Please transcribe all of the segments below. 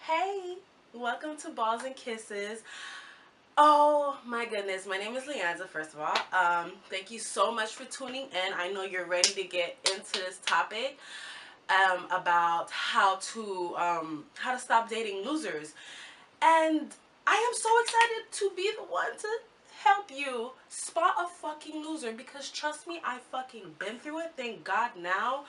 Hey, welcome to Balls and Kisses. Oh my goodness, my name is Leanza, first of all. Thank you so much for tuning in. I know you're ready to get into this topic about how to stop dating losers. And I am so excited to be the one to help you spot a fucking loser, because trust me, I fucking been through it. Thank God now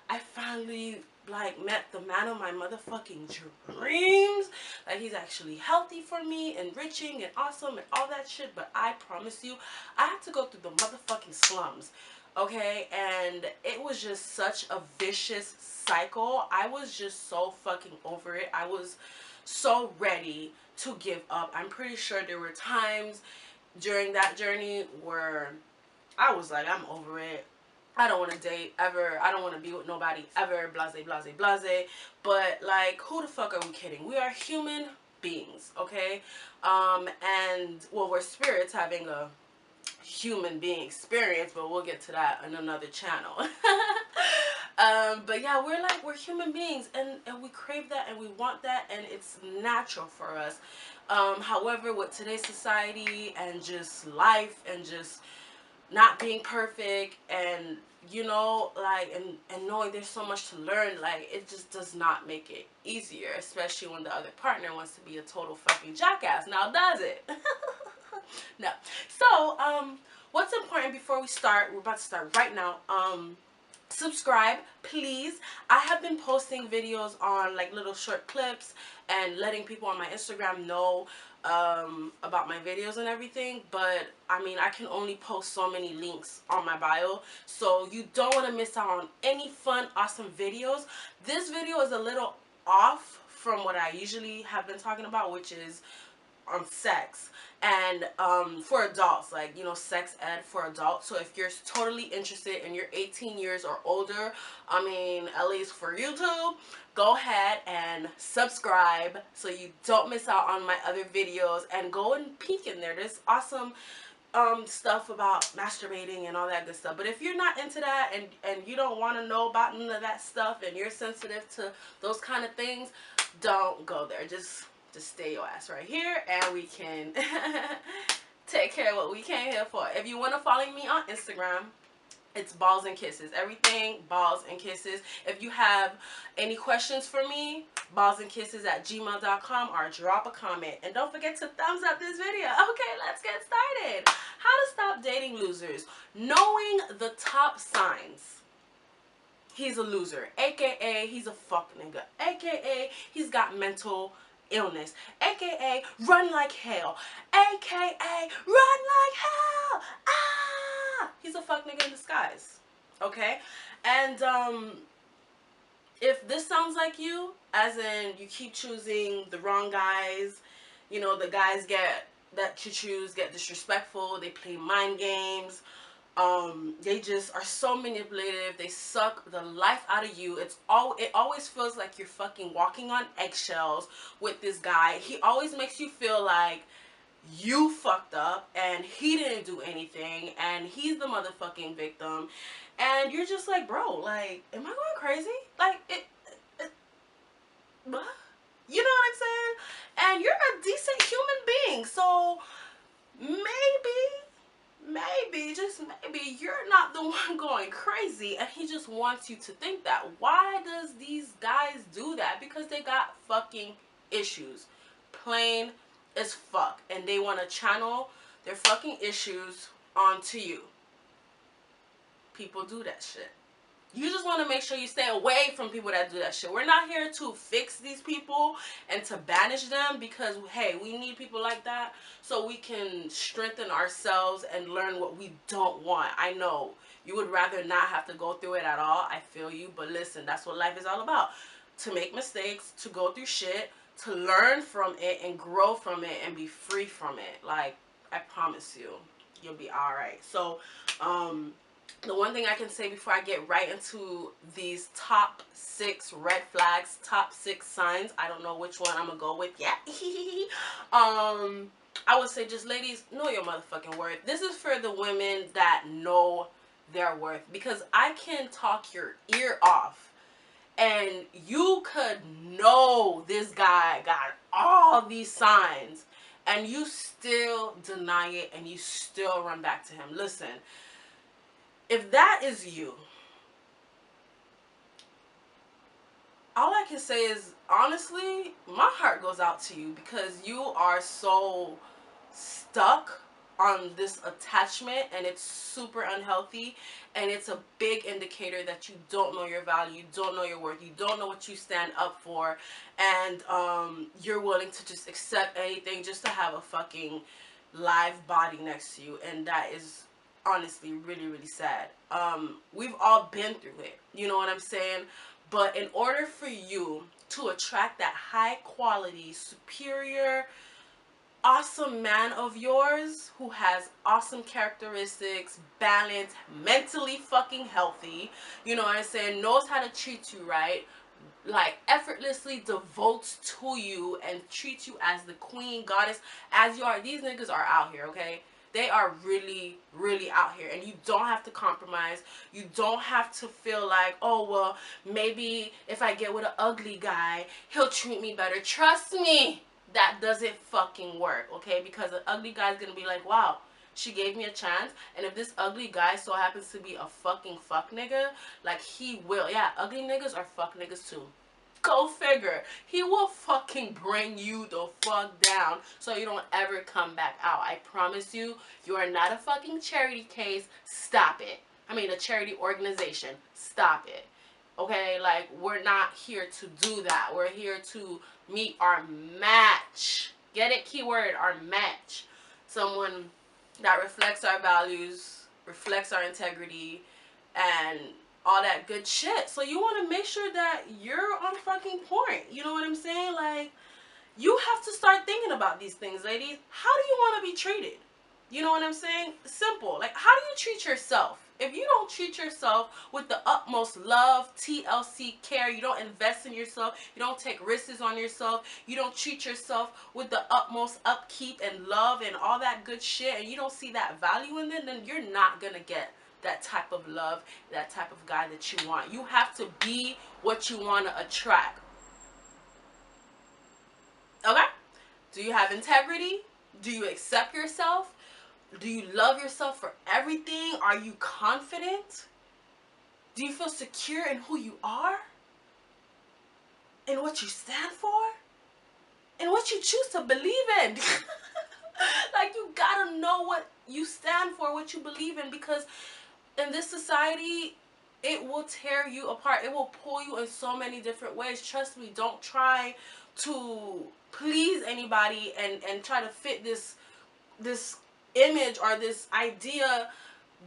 I finally met the man of my motherfucking dreams. Like, he's actually healthy for me, enriching and awesome and all that shit. But I promise you, I had to go through the motherfucking slums. Okay, and it was just such a vicious cycle. I was just so fucking over it. I was so ready to give up. I'm pretty sure there were times during that journey where I was like, I'm over it. I don't want to date ever. I don't want to be with nobody ever. Blase, blase, blase. But like, who the fuck are we kidding? We are human beings, okay? And well, we're spirits having a human being experience, but we'll get to that in another channel. But yeah, we're human beings, and we crave that and we want that, and it's natural for us. However, with today's society and just life and just not being perfect, and and knowing there's so much to learn, like, it just does not make it easier, especially when the other partner wants to be a total fucking jackass. Now, does it? No. So what's important before we start, we're about to start right now. Subscribe, please. I have been posting videos on like little short clips and letting people on my Instagram know about my videos and everything, but I mean, I can only post so many links on my bio, so you don't want to miss out on any fun, awesome videos. This video is a little off from what I usually have been talking about, which is on sex and for adults, like, sex ed for adults. So if you're totally interested and you're 18 years or older, I mean, at least for YouTube, go ahead and subscribe so you don't miss out on my other videos, and go and peek in there. There's awesome stuff about masturbating and all that good stuff. But if you're not into that, and you don't want to know about none of that stuff, and you're sensitive to those kind of things, don't go there. Just stay your ass right here, and we can take care of what we came here for. If you want to follow me on Instagram, it's Balls and Kisses. Everything Balls and Kisses. If you have any questions for me, ballsandkisses@gmail.com, or drop a comment. And don't forget to thumbs up this video. Okay, let's get started. How to stop dating losers. Knowing the top signs. He's a loser, aka he's a fuck nigga, aka he's got mental illness, aka run like hell, aka run like hell. Ah, he's a fuck nigga in disguise. Okay? And if this sounds like you, as in you keep choosing the wrong guys, the guys that you choose get disrespectful, they play mind games, they just are so manipulative, they suck the life out of you. It always feels like you're fucking walking on eggshells with this guy. He always makes you feel like you fucked up and he didn't do anything and he's the motherfucking victim, and you're just like, bro, like, am I going crazy? Like, what? You know what I'm saying? And you're a decent human being, so maybe, just maybe, you're not the one going crazy, and he just wants you to think that. Why does these guys do that? Because they got fucking issues. Plain as fuck. And they want to channel their fucking issues onto you. People do that shit. You just want to make sure you stay away from people that do that shit. We're not here to fix these people and to banish them, because, hey, we need people like that so we can strengthen ourselves and learn what we don't want. I know you would rather not have to go through it at all. I feel you. But listen, that's what life is all about. To make mistakes, to go through shit, to learn from it and grow from it and be free from it. Like, I promise you, you'll be alright. So, the one thing I can say before I get right into these top 6 red flags, top 6 signs, I don't know which one I'm gonna go with yet. I would say, just ladies, know your motherfucking worth. This is for the women that know their worth, because I can talk your ear off and you could know know this guy got all these signs, and you still deny it and you still run back to him. Listen, if that is you, all I can say is, honestly, my heart goes out to you, because you are so stuck on this attachment, and it's super unhealthy, and it's a big indicator that you don't know your value, you don't know your worth, you don't know what you stand up for, and you're willing to just accept anything just to have a fucking live body next to you. And that is honestly really, really sad. We've all been through it, you know what I'm saying? But in order for you to attract that high quality, superior, awesome man of yours who has awesome characteristics, balanced, mentally fucking healthy, you know what I'm saying, knows how to treat you right, like effortlessly devotes to you and treats you as the queen, goddess, as you are. These niggas are out here, okay? They are really, really out here, and you don't have to compromise. You don't have to feel like, oh, well, maybe if I get with an ugly guy, he'll treat me better. Trust me, that doesn't fucking work, okay? Because an ugly guy's gonna be like, wow, she gave me a chance. And if this ugly guy so happens to be a fucking fuck nigga, like, he will. Yeah, ugly niggas are fuck niggas too. Go figure. He will fucking bring you the fuck down so you don't ever come back out. I promise you, you are not a fucking charity case. Stop it. I mean, a charity organization. Stop it. Okay? Like, we're not here to do that. We're here to meet our match. Get it? Keyword, our match. Someone that reflects our values, reflects our integrity, and all that good shit. So you want to make sure that you're on fucking point. You know what I'm saying? Like, you have to start thinking about these things, ladies. How do you want to be treated? You know what I'm saying? Simple. Like, how do you treat yourself? If you don't treat yourself with the utmost love, TLC care, you don't invest in yourself, you don't take risks on yourself, you don't treat yourself with the utmost upkeep and love and all that good shit, and you don't see that value in it, then you're not gonna get that type of love, that type of guy that you want. You have to be what you want to attract. Okay? Do you have integrity? Do you accept yourself? Do you love yourself for everything? Are you confident? Do you feel secure in who you are? In what you stand for? In what you choose to believe in? Like, you gotta know what you stand for, what you believe in, because in this society, it will tear you apart. It will pull you in so many different ways. Trust me, don't try to please anybody and try to fit this image or this idea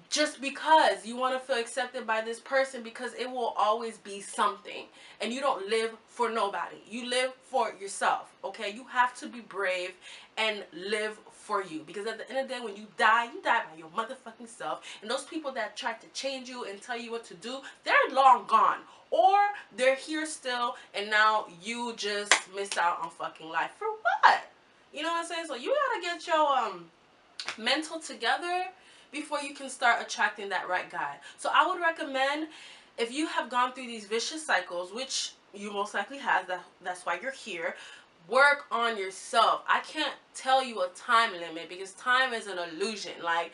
just because you want to feel accepted by this person, because it will always be something, and you don't live for nobody. You live for yourself, okay? You have to be brave and live for you, because at the end of the day, when you die by your motherfucking self, and those people that try to change you and tell you what to do, they're long gone, or they're here still, and now you just missed out on fucking life. For what? You know what I'm saying? So you gotta get your mental together before you can start attracting that right guy. So I would recommend, if you have gone through these vicious cycles, which you most likely have, that's why you're here, work on yourself. I can't tell you a time limit, because time is an illusion. Like,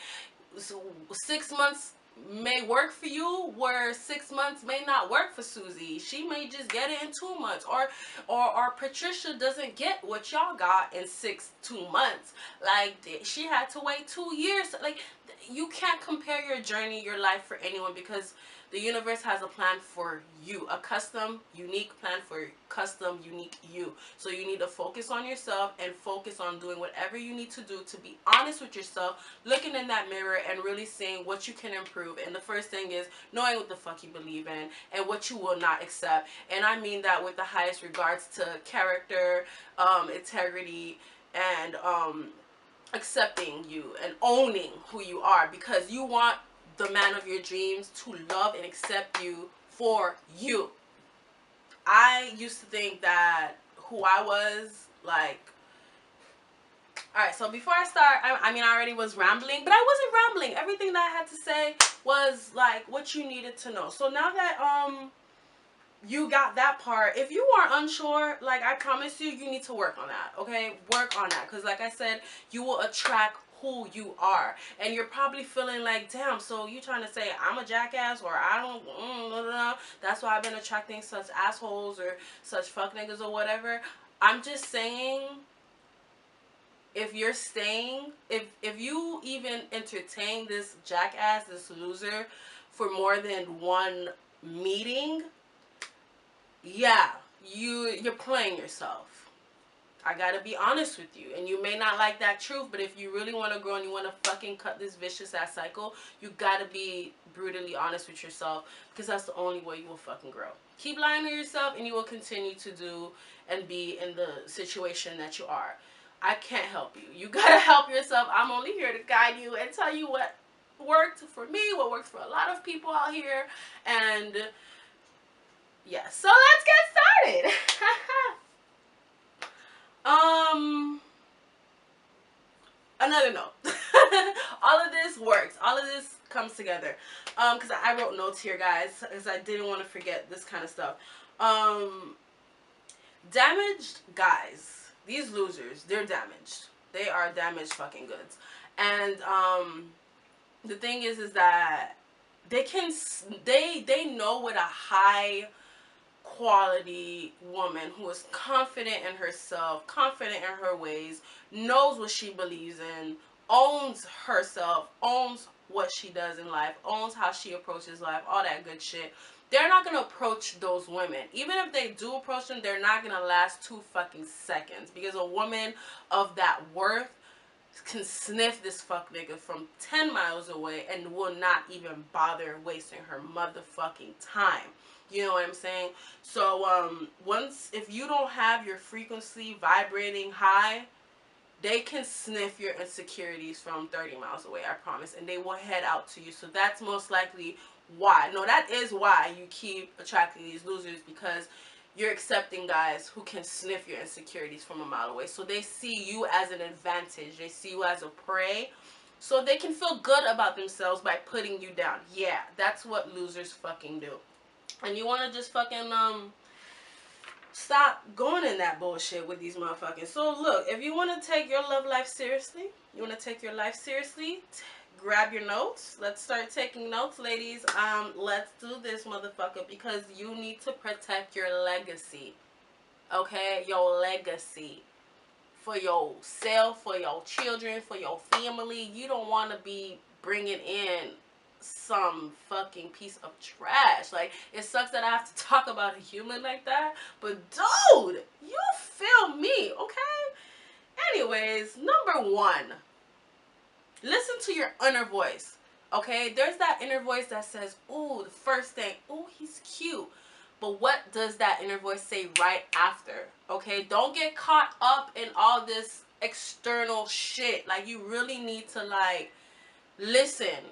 so 6 months may work for you, where 6 months may not work for Susie. She may just get it in 2 months, or Patricia doesn't get what y'all got in 2 months. Like, she had to wait 2 years. Like, you can't compare your journey, your life, for anyone, because the universe has a plan for you, a custom, unique plan for custom, unique you. So you need to focus on yourself and focus on doing whatever you need to do to be honest with yourself, looking in that mirror and really seeing what you can improve. And the first thing is knowing what the fuck you believe in and what you will not accept. And I mean that with the highest regards to character, integrity, and accepting you and owning who you are, because you want the man of your dreams to love and accept you for you. I used to think that who I was, like, alright, so before I start, I mean, I already was rambling, but I wasn't rambling. Everything that I had to say was, like, what you needed to know. So now that, you got that part. If you are unsure, like, I promise you, you need to work on that, okay? Work on that, because like I said, you will attract who you are. And you're probably feeling like, damn, so you trying to say I'm a jackass, or I don't, blah, blah, blah. That's why I've been attracting such assholes or such fuck niggas or whatever. I'm just saying, if you're staying, if you even entertain this jackass, this loser, for more than one meeting, yeah, you're playing yourself. I gotta be honest with you, and you may not like that truth, but if you really want to grow and you want to fucking cut this vicious ass cycle, you gotta be brutally honest with yourself, because that's the only way you will fucking grow. Keep lying to yourself and you will continue to do and be in the situation that you are. I can't help you. You gotta help yourself. I'm only here to guide you and tell you what worked for me, what worked for a lot of people out here, and yeah, so let's get started. Another note. All of this works. All of this comes together. Because I wrote notes here, guys, because I didn't want to forget this kind of stuff. Damaged guys. These losers, they're damaged. They are damaged fucking goods. And the thing is that they know what a high quality woman who is confident in herself, confident in her ways, knows what she believes in, owns herself, owns what she does in life, owns how she approaches life, all that good shit. They're not gonna approach those women. Even if they do approach them, they're not gonna last 2 fucking seconds, because a woman of that worth can sniff this fuck nigga from 10 miles away and will not even bother wasting her motherfucking time. You know what I'm saying? So once, if you don't have your frequency vibrating high, they can sniff your insecurities from 30 miles away, I promise, and they will head out to you. So that's most likely why. No, that is why you keep attracting these losers, because you're accepting guys who can sniff your insecurities from a mile away. So they see you as an advantage. They see you as a prey. So they can feel good about themselves by putting you down. Yeah, that's what losers fucking do. And you want to just fucking, stop going in that bullshit with these motherfuckers. So look, if you want to take your love life seriously, you want to take your life seriously, grab your notes. Let's start taking notes, ladies. Let's do this, motherfucker, because you need to protect your legacy. Okay? Your legacy. For yourself, for your children, for your family. You don't want to be bringing in some fucking piece of trash. Like, it sucks that I have to talk about a human like that, but dude, you feel me, okay? Anyways, number 1, listen to your inner voice. Okay, there's that inner voice that says, ooh, the first thing, ooh, he's cute. But what does that inner voice say right after? Okay, don't get caught up in all this external shit. Like, you really need to, like, listen,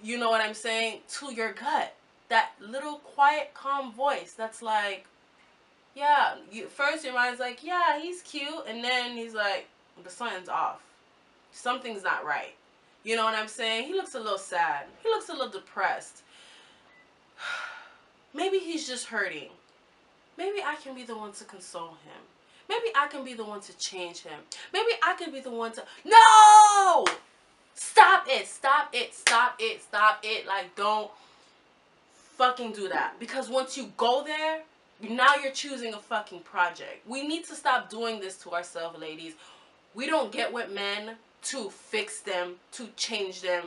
you know what I'm saying, to your gut. That little quiet, calm voice that's like, yeah, first your mind's like, yeah, he's cute, and then he's like, the something's off. Something's not right. You know what I'm saying? He looks a little sad. He looks a little depressed. Maybe he's just hurting. Maybe I can be the one to console him. Maybe I can be the one to change him. Maybe I can be the one to... No! Stop it. Stop it. Stop it. Stop it. Like, don't fucking do that. Because once you go there, now you're choosing a fucking project. We need to stop doing this to ourselves, ladies. We don't get with men to fix them, to change them.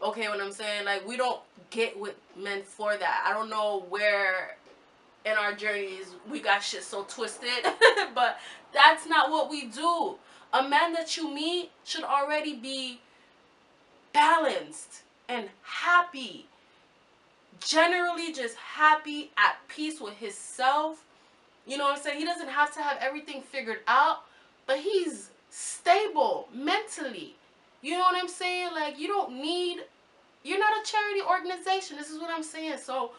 Okay, what I'm saying? Like, we don't get with men for that. I don't know where in our journeys we got shit so twisted, but that's not what we do. A man that you meet should already be balanced and happy. Generally just happy, at peace with himself. You know what I'm saying? He doesn't have to have everything figured out, but he's stable mentally. You know what I'm saying? Like, you don't need... You're not a charity organization. This is what I'm saying. So,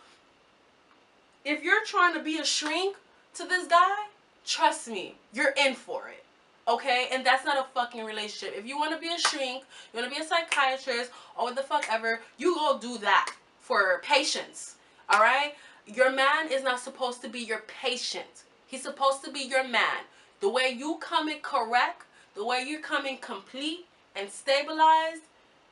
if you're trying to be a shrink to this guy, trust me, you're in for it. Okay? And that's not a fucking relationship. If you want to be a shrink, you want to be a psychiatrist, or what the fuck ever, you go do that for patience. Alright? Your man is not supposed to be your patient. He's supposed to be your man. The way you come in correct, the way you're coming complete and stabilized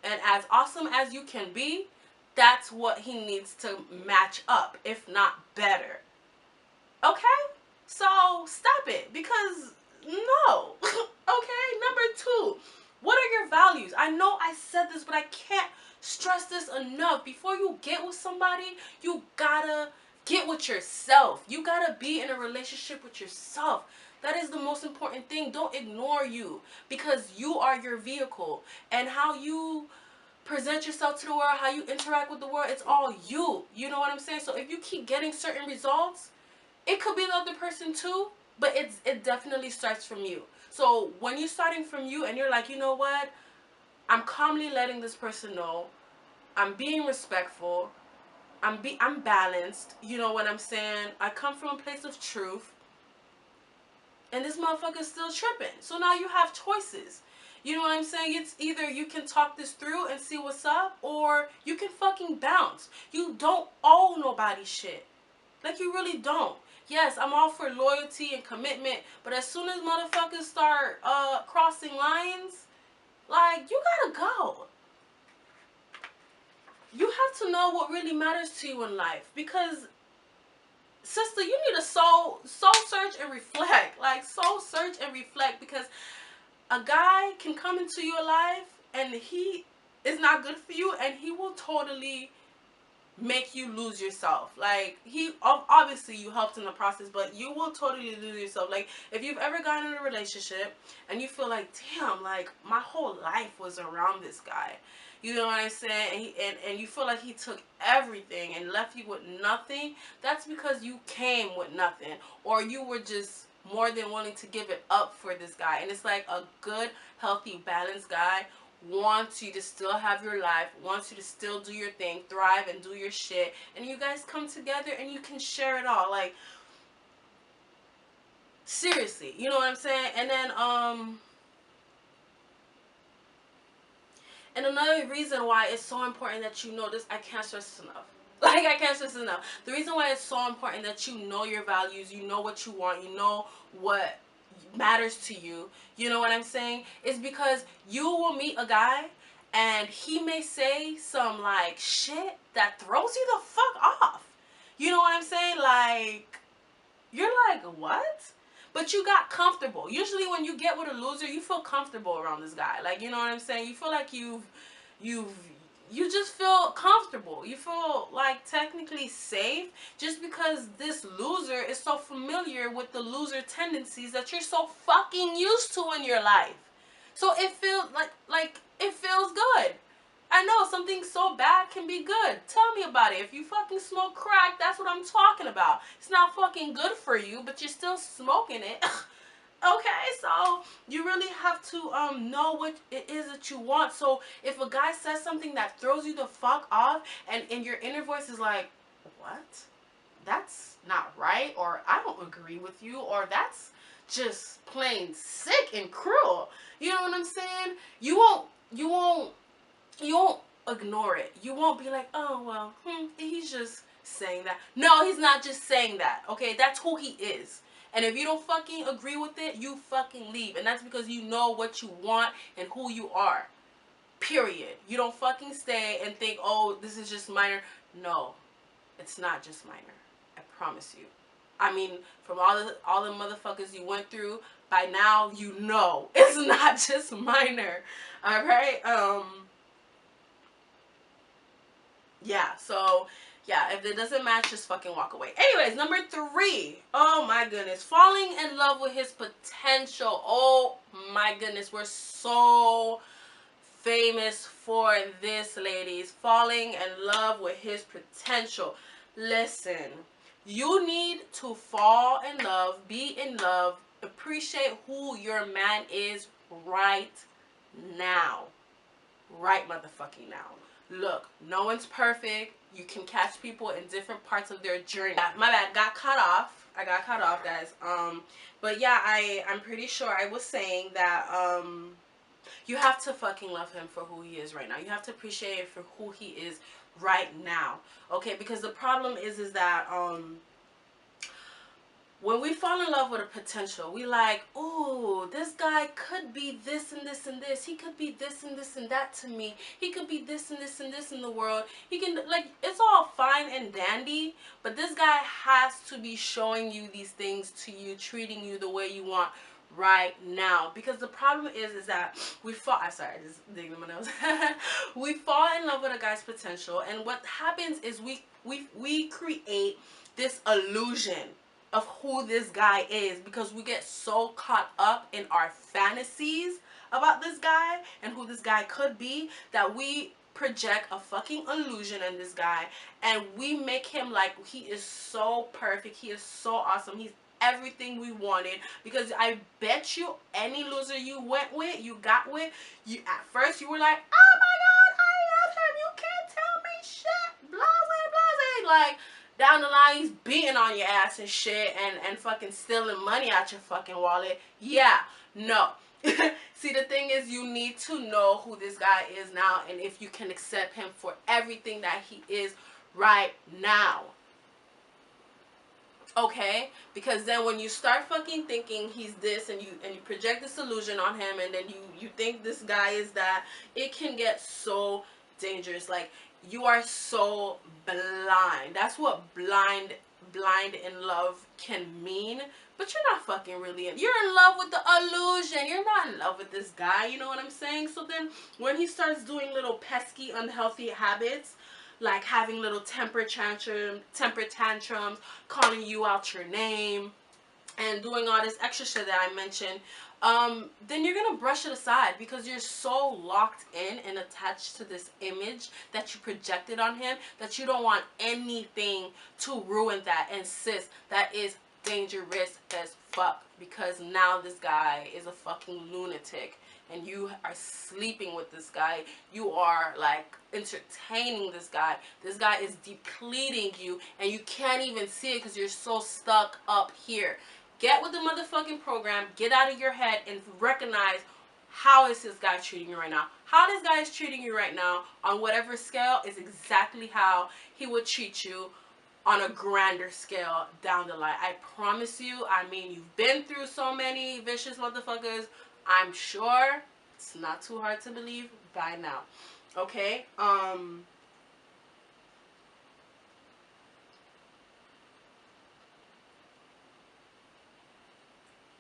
and as awesome as you can be, that's what he needs to match up, if not better. Okay? So stop it, because no. Okay? Number two, what are your values? I know I said this, but I can't stress this enough. Before you get with somebody, you gotta get with yourself. You gotta be in a relationship with yourself. That is the most important thing. Don't ignore you, because you are your vehicle. And how you present yourself to the world, how you interact with the world, it's all you. You know what I'm saying? So if you keep getting certain results, it could be the other person too, but it definitely starts from you. So when you're starting from you and you're like, you know what? I'm calmly letting this person know. I'm being respectful. I'm balanced. You know what I'm saying? I come from a place of truth. And this motherfucker's still tripping. So now you have choices. You know what I'm saying? It's either you can talk this through and see what's up, or you can fucking bounce. You don't owe nobody shit. Like, you really don't. Yes, I'm all for loyalty and commitment, but as soon as motherfuckers start crossing lines, like, you gotta go. You have to know what really matters to you in life, because sister, you need to soul search and reflect. Like, soul search and reflect, because a guy can come into your life and he is not good for you, and he will totally make you lose yourself. Like, he obviously you helped in the process, but you will totally lose yourself. Like, if you've ever gotten in a relationship and you feel like, damn, like, my whole life was around this guy, you know what I'm saying, and you feel like he took everything and left you with nothing, that's because you came with nothing, or you were just more than willing to give it up for this guy. And it's like, a good, healthy, balanced guy wants you to still have your life, wants you to still do your thing, thrive and do your shit, and you guys come together and you can share it all. Like, seriously, you know what I'm saying? And then and another reason why it's so important that you know this, I can't stress this enough. Like, I can't stress this enough. The reason why it's so important that you know your values, you know what you want, you know what matters to you, you know what I'm saying, is because you will meet a guy and he may say some, like, shit that throws you the fuck off. You know what I'm saying? Like, you're like, what? But you got comfortable. Usually when you get with a loser, you feel comfortable around this guy. Like, you know what I'm saying? You feel like you just feel comfortable. You feel like technically safe, just because this loser is so familiar with the loser tendencies that you're so fucking used to in your life. So it feels like it feels good. I know something so bad can be good. Tell me about it. If you fucking smoke crack, that's what I'm talking about. It's not fucking good for you, but you're still smoking it. Okay, so you really have to know what it is that you want. So if a guy says something that throws you the fuck off, and your inner voice is like, what? That's not right, or I don't agree with you, or that's just plain sick and cruel. You know what I'm saying? You won't ignore it. You won't be like, oh, well, he's just saying that. No, he's not just saying that. Okay, that's who he is. And if you don't fucking agree with it, you fucking leave. And that's because you know what you want and who you are. Period. You don't fucking stay and think, oh, this is just minor. No, it's not just minor. I promise you. I mean, from all the motherfuckers you went through, by now you know it's not just minor. All right. Yeah, so, yeah, if it doesn't match, just fucking walk away. Anyways, number 3. Oh, my goodness. Falling in love with his potential. Oh, my goodness. We're so famous for this, ladies. Falling in love with his potential. Listen, you need to fall in love, be in love, appreciate who your man is right now. Right motherfucking now. Look, no one's perfect. You can catch people in different parts of their journey. My bad, got cut off. I got cut off, guys. But yeah, I'm pretty sure I was saying that you have to fucking love him for who he is right now. You have to appreciate him for who he is right now. Okay, because the problem is that when we fall in love with a potential, we like, oh, this guy could be this and this and this. He could be this and this and that to me. He could be this and this and this in the world. He can, like, it's all fine and dandy, but this guy has to be showing you these things to you, treating you the way you want right now. Because the problem is that we fall, I'm sorry, I just digged my nose. We fall in love with a guy's potential, and what happens is we create this illusion of who this guy is, because we get so caught up in our fantasies about this guy and who this guy could be, that we project a fucking illusion in this guy, and we make him like he is so perfect, he is so awesome, he's everything we wanted. Because I bet you any loser you got with, you at first you were like, oh my god, I love him, you can't tell me shit, blah blah blah, like down the line he's beating on your ass and shit, and fucking stealing money out your fucking wallet. Yeah, no. See, the thing is, you need to know who this guy is now, and if you can accept him for everything that he is right now. Okay? Because then when you start fucking thinking he's this, and you project this illusion on him, and then you think this guy is that, it can get so dangerous. Like, you are so blind. That's what blind in love can mean. But you're not fucking really in. You're in love with the illusion. You're not in love with this guy. You know what I'm saying? So then when he starts doing little pesky, unhealthy habits, like having little temper tantrums, calling you out your name, and doing all this extra shit that I mentioned, then you're gonna brush it aside, because you're so locked in and attached to this image that you projected on him, that you don't want anything to ruin that. And sis, that is dangerous as fuck, because now this guy is a fucking lunatic, and you are sleeping with this guy. You are like entertaining this guy. This guy is depleting you, and you can't even see it because you're so stuck up here. Get with the motherfucking program. Get out of your head and recognize, how is this guy treating you right now? How this guy is treating you right now on whatever scale is exactly how he would treat you on a grander scale down the line. I promise you. I mean, you've been through so many vicious motherfuckers. I'm sure it's not too hard to believe by now. Okay?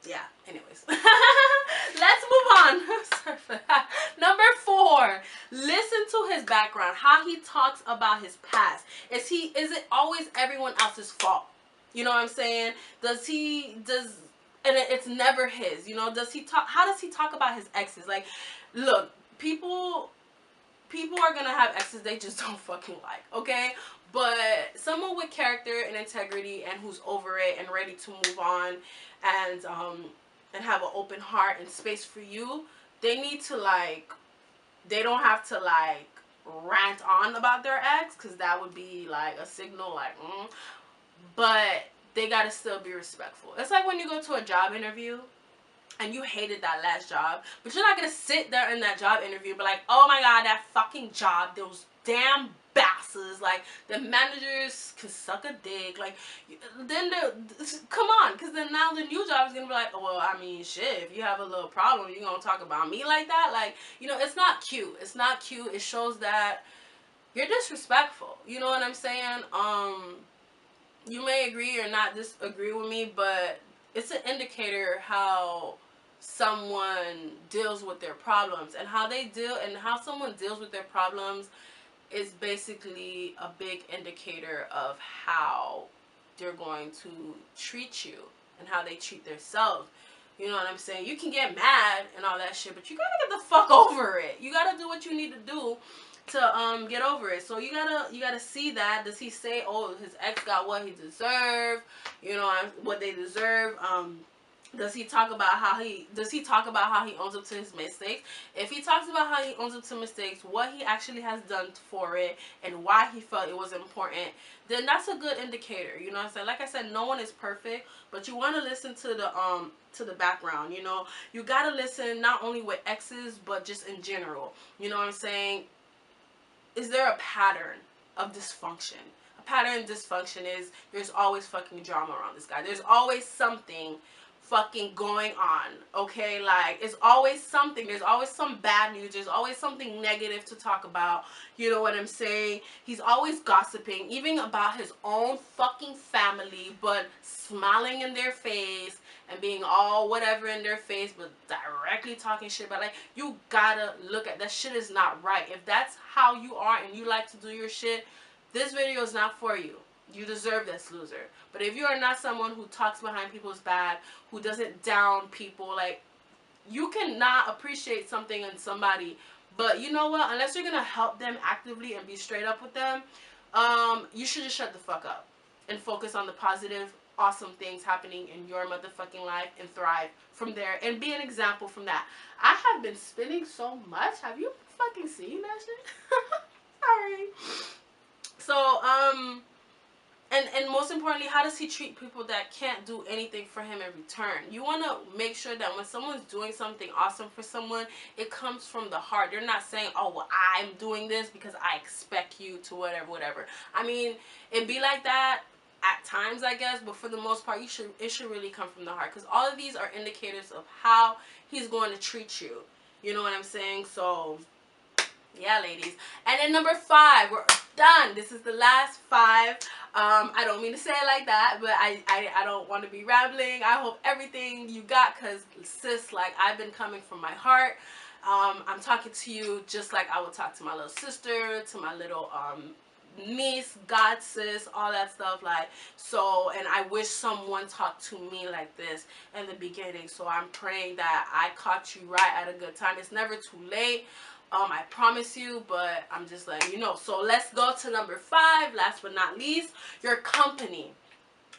Yeah, anyways. Let's move on. Sorry for that. Number 4, listen to his background. How he talks about his past. Is it always everyone else's fault? You know what I'm saying? And it's never his, you know? How does he talk about his exes? Like, look, people are gonna have exes they just don't fucking like, okay? But someone with character and integrity, and who's over it and ready to move on, and have an open heart and space for you, they need to, like, they don't have to, like, rant on about their ex, because that would be like a signal, like, but they gotta still be respectful. It's like when you go to a job interview and you hated that last job, but you're not gonna sit there in that job interview but like, oh my god, that fucking job, those damn bastards, like, the managers can suck a dick, like, then come on, because then now the new job is gonna be like, oh, well, I mean, shit, if you have a little problem, you gonna talk about me like that? Like, you know, it's not cute. It's not cute. It shows that you're disrespectful. You know what I'm saying? You may agree or not disagree with me, but it's an indicator how someone deals with their problems, and how someone deals with their problems is basically a big indicator of how they're going to treat you and how they treat themselves. You know what I'm saying? You can get mad and all that shit, but you gotta get the fuck over it. You gotta do what you need to do to get over it. So you gotta see that. Does he say, oh, his ex got what he deserved? You know, what they deserve? Does he talk about how he owns up to his mistakes? If he talks about how he owns up to mistakes, what he actually has done for it, and why he felt it was important, then that's a good indicator. You know what I'm saying? Like I said, no one is perfect, but you want to listen to the background. You know, you gotta listen not only with exes, but just in general. You know what I'm saying? Is there a pattern? of dysfunction. A pattern of dysfunction is there's always fucking drama around this guy. There's always something fucking going on, okay? Like, it's always something. There's always some bad news. There's always something negative to talk about. You know what I'm saying? He's always gossiping, even about his own fucking family, but smiling in their face and being all whatever in their face, but directly talking shit about, like, you gotta look at that shit is not right. If that's how you are and you like to do your shit, this video is not for you. You deserve this, loser. But if you are not someone who talks behind people's back, who doesn't down people, like, you cannot appreciate something in somebody, but you know what, unless you're gonna help them actively and be straight up with them, you should just shut the fuck up and focus on the positive, awesome things happening in your motherfucking life and thrive from there and be an example from that. I have been spinning so much. Have you fucking seen that shit? Sorry. So, and most importantly, how does he treat people that can't do anything for him in return? You want to make sure that when someone's doing something awesome for someone, it comes from the heart. They're not saying, oh, well, I'm doing this because I expect you to whatever. I mean, it be like that at times, I guess, but for the most part, it should really come from the heart, because all of these are indicators of how he's going to treat you. You know what I'm saying? So, yeah, ladies. And then number 5, we're done. This is the last 5. I don't mean to say it like that, but I don't want to be rambling. I hope everything you got, because sis, like, I've been coming from my heart. I'm talking to you just like I would talk to my little sister, to my little niece, god sis, all that stuff. Like, so, and I wish someone talked to me like this in the beginning. So I'm praying that I caught you right at a good time. It's never too late. I promise you, but I'm just letting you know. So let's go to number 5, last but not least, your company.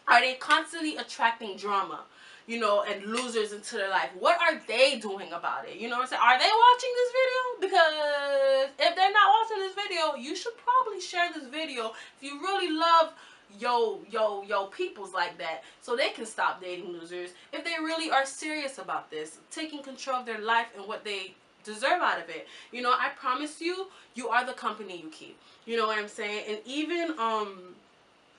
Are they constantly attracting drama, you know, and losers into their life? What are they doing about it? You know what I'm saying? Are they watching this video? Because if they're not watching this video, you should probably share this video if you really love yo peoples like that, so they can stop dating losers. If they really are serious about this, taking control of their life and what they deserve out of it. You know, I promise you, you are the company you keep. You know what I'm saying? And even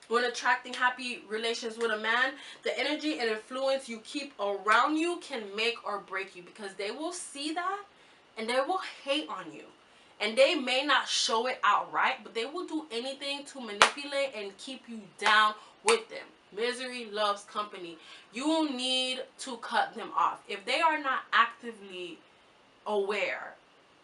when attracting happy relations with a man, the energy and influence you keep around you can make or break you, because they will see that and they will hate on you. And they may not show it outright, but they will do anything to manipulate and keep you down with them. Misery loves company. You need to cut them off. If they are not actively aware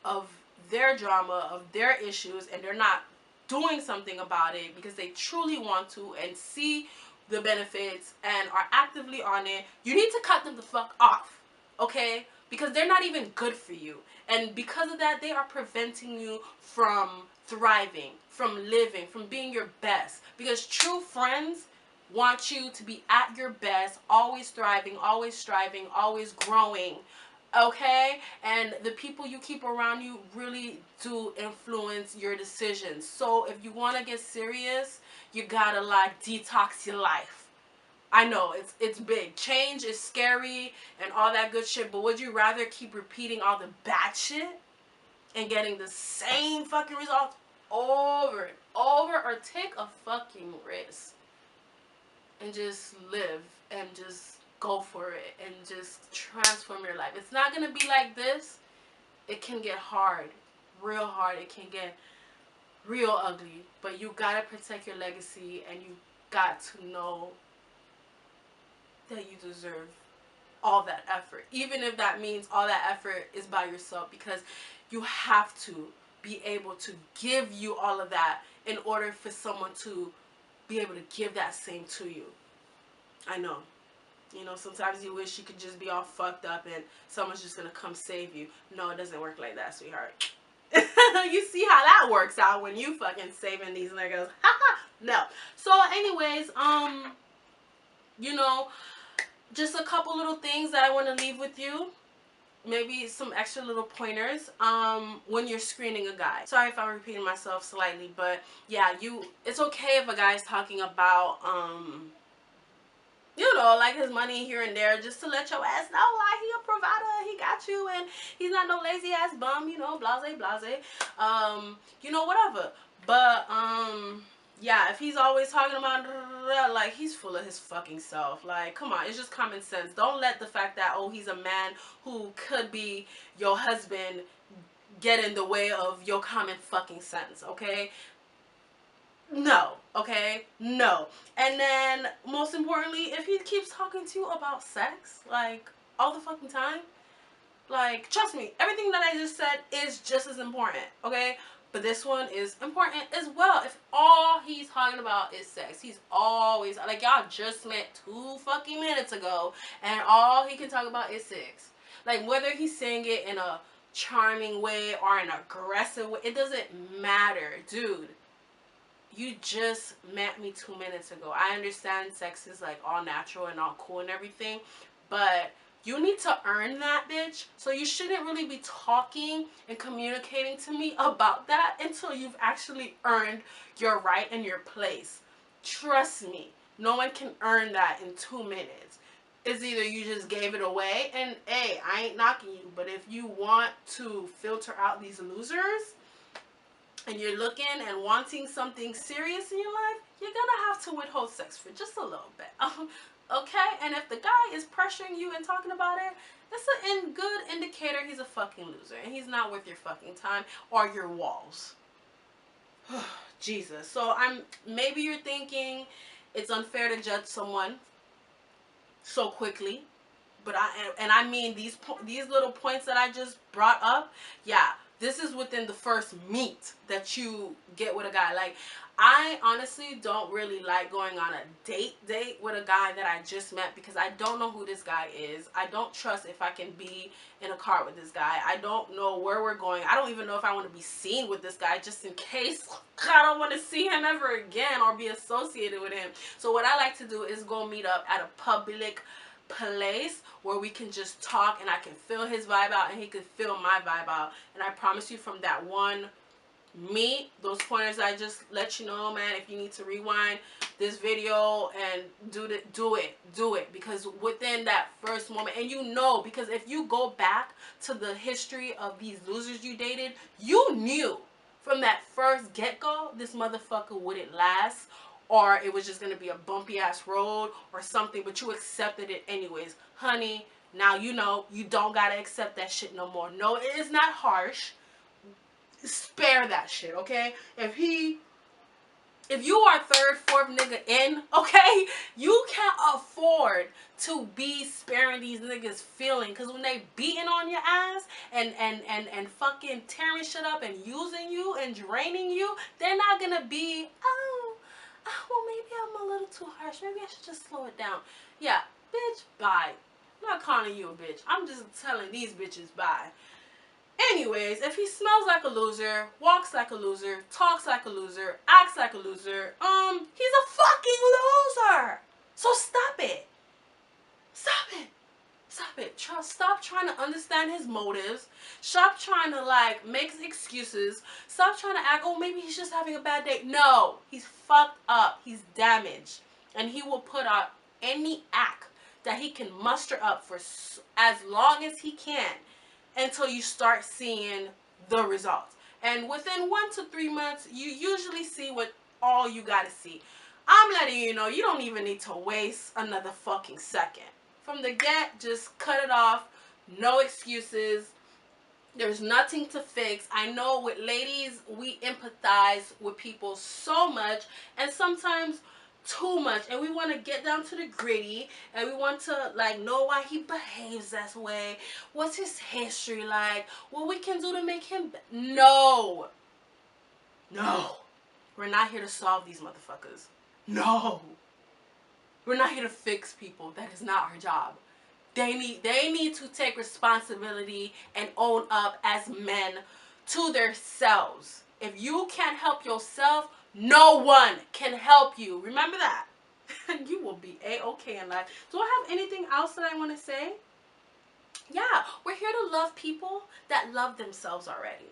of their drama, of their issues, and they're not doing something about it because they truly want to and see the benefits and are actively on it, you need to cut them the fuck off, okay? Because they're not even good for you. And because of that, they are preventing you from thriving, from living, from being your best. Because true friends want you to be at your best, always thriving, always striving, always growing. Okay? And the people you keep around you really do influence your decisions. So if you want to get serious, you gotta, like, detox your life. I know it's big. Change is scary and all that good shit, but would you rather keep repeating all the bad shit and getting the same fucking results over and over, or take a fucking risk and just live and just go for it and just transform your life? It's not gonna be like this. It can get hard, real hard. It can get real ugly, but you gotta protect your legacy, and you got to know that you deserve all that effort, even if that means all that effort is by yourself, because you have to be able to give you all of that in order for someone to be able to give that same to you. I know. You know, sometimes you wish you could just be all fucked up and someone's just gonna come save you. No, it doesn't work like that, sweetheart. You see how that works out when you fucking saving these niggas. No. So anyways, you know, just a couple little things that I want to leave with you. Maybe some extra little pointers when you're screening a guy. Sorry if I'm repeating myself slightly, but yeah, it's okay if a guy's talking about you know, like his money here and there, just to let your ass know, like, he a provider, he got you, and he's not no lazy ass bum, you know, blase, blase, you know, whatever. But yeah, if he's always talking about like, he's full of his fucking self. Like, come on, it's just common sense. Don't let the fact that, oh, he's a man who could be your husband get in the way of your common fucking sense, okay? No, okay? No. And then, most importantly, if he keeps talking to you about sex, like, all the fucking time, like, trust me, everything that I just said is just as important, okay? But this one is important as well. If all he's talking about is sex, he's always, like, y'all just met 2 fucking minutes ago, and all he can talk about is sex. Like, whether he's saying it in a charming way or an aggressive way, it doesn't matter, dude. You just met me 2 minutes ago. I understand sex is like all natural and all cool and everything, but you need to earn that, bitch. So you shouldn't really be talking and communicating to me about that until you've actually earned your right and your place. Trust me, no one can earn that in 2 minutes. It's either you just gave it away, and hey, I ain't knocking you, but if you want to filter out these losers, and you're looking and wanting something serious in your life, you're gonna have to withhold sex for just a little bit. Okay? And if the guy is pressuring you and talking about it, it's a good indicator he's a fucking loser and he's not worth your fucking time or your walls. Jesus. So maybe you're thinking it's unfair to judge someone so quickly. But I mean these little points that I just brought up, yeah, this is within the first meet that you get with a guy. Like, I honestly don't really like going on a date with a guy that I just met, because I don't know who this guy is. I don't trust if I can be in a car with this guy. I don't know where we're going. I don't even know if I want to be seen with this guy, just in case I don't want to see him ever again or be associated with him. So what I like to do is go meet up at a public place where we can just talk and I can feel his vibe out and he can feel my vibe out. And I promise you, from that one meet, those pointers I just let you know, man, if you need to rewind this video and do it, because within that first moment, and you know, because if you go back to the history of these losers you dated, you knew from that first get-go this motherfucker wouldn't last, or it was just going to be a bumpy ass road or something, but you accepted it anyways. Honey, now you know you don't gotta accept that shit no more. No, it is not harsh. Spare that shit, okay? If you are third, fourth nigga in, okay, you can't afford to be sparing these niggas feeling, because when they beating on your ass and fucking tearing shit up and using you and draining you, they're not gonna be, well, maybe I'm a little too harsh. Maybe I should just slow it down. Yeah, bitch, bye. I'm not calling you a bitch. I'm just telling these bitches bye. Anyways, if he smells like a loser, walks like a loser, talks like a loser, acts like a loser, he's a fucking loser. So stop it. Stop it. Stop it. Stop trying to understand his motives. Stop trying to, like, make excuses. Stop trying to act, oh, maybe he's just having a bad day. No, he's fucked up. He's damaged. And he will put out any act that he can muster up for as long as he can, until you start seeing the results. And within 1 to 3 months, you usually see what all you gotta see. I'm letting you know, you don't even need to waste another fucking second. From the get, just cut it off. No excuses. There's nothing to fix. I know with ladies, we empathize with people so much, and sometimes too much, and we want to get down to the gritty, and we want to, like, know why he behaves that way. What's his history like? What we can do to make him no. We're not here to solve these motherfuckers. No. We're not here to fix people. That is not our job. They need to take responsibility and own up as men to themselves. If you can't help yourself, no one can help you. Remember that. And you will be A-okay in life. Do I have anything else that I want to say? Yeah, we're here to love people that love themselves already.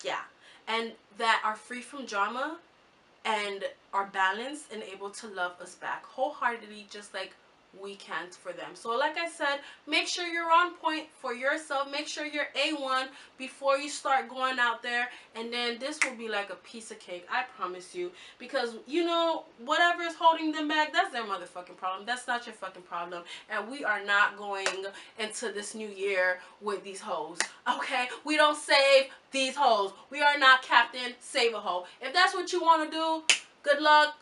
Yeah, and that are free from drama and are balanced and able to love us back wholeheartedly, just like we can't for them. So like I said, make sure you're on point for yourself. Make sure you're A1 before you start going out there, and then this will be like a piece of cake, I promise you. Because you know, whatever is holding them back, that's their motherfucking problem. That's not your fucking problem. And we are not going into this new year with these hoes. Okay? We don't save these hoes. We are not Captain Save a Hoe. If that's what you want to do, good luck.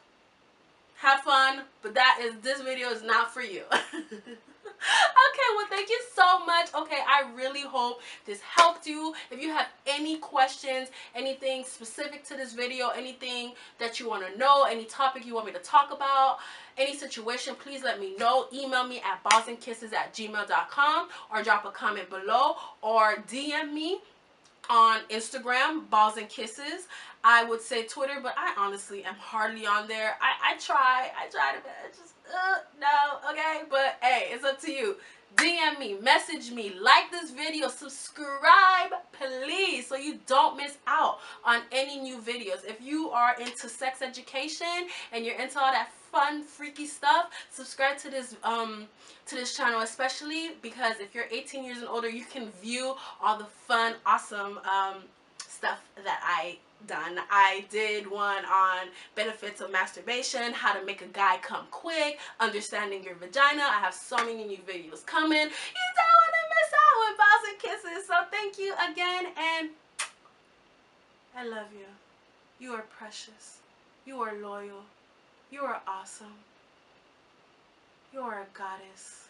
Have fun, but this video is not for you. Okay, well, thank you so much. Okay, I really hope this helped you. If you have any questions, anything specific to this video, anything that you want to know, any topic you want me to talk about, any situation, please let me know. Email me at ballsandkisses@gmail.com, or drop a comment below, or DM me on Instagram, Balls and Kisses. I would say Twitter, but I honestly am hardly on there. I try to just no, okay, but hey, it's up to you. DM me, message me, like this video, subscribe please, so you don't miss out on any new videos. If you are into sex education and you're into all that fun freaky stuff, subscribe to this channel, especially because if you're 18 years and older, you can view all the fun, awesome stuff that I done. I did one on benefits of masturbation, how to make a guy come quick, understanding your vagina. I have so many new videos coming. You don't want to miss out with Balls and Kisses. So thank you again, and I love you. You are precious. You are loyal. You are awesome. You are a goddess.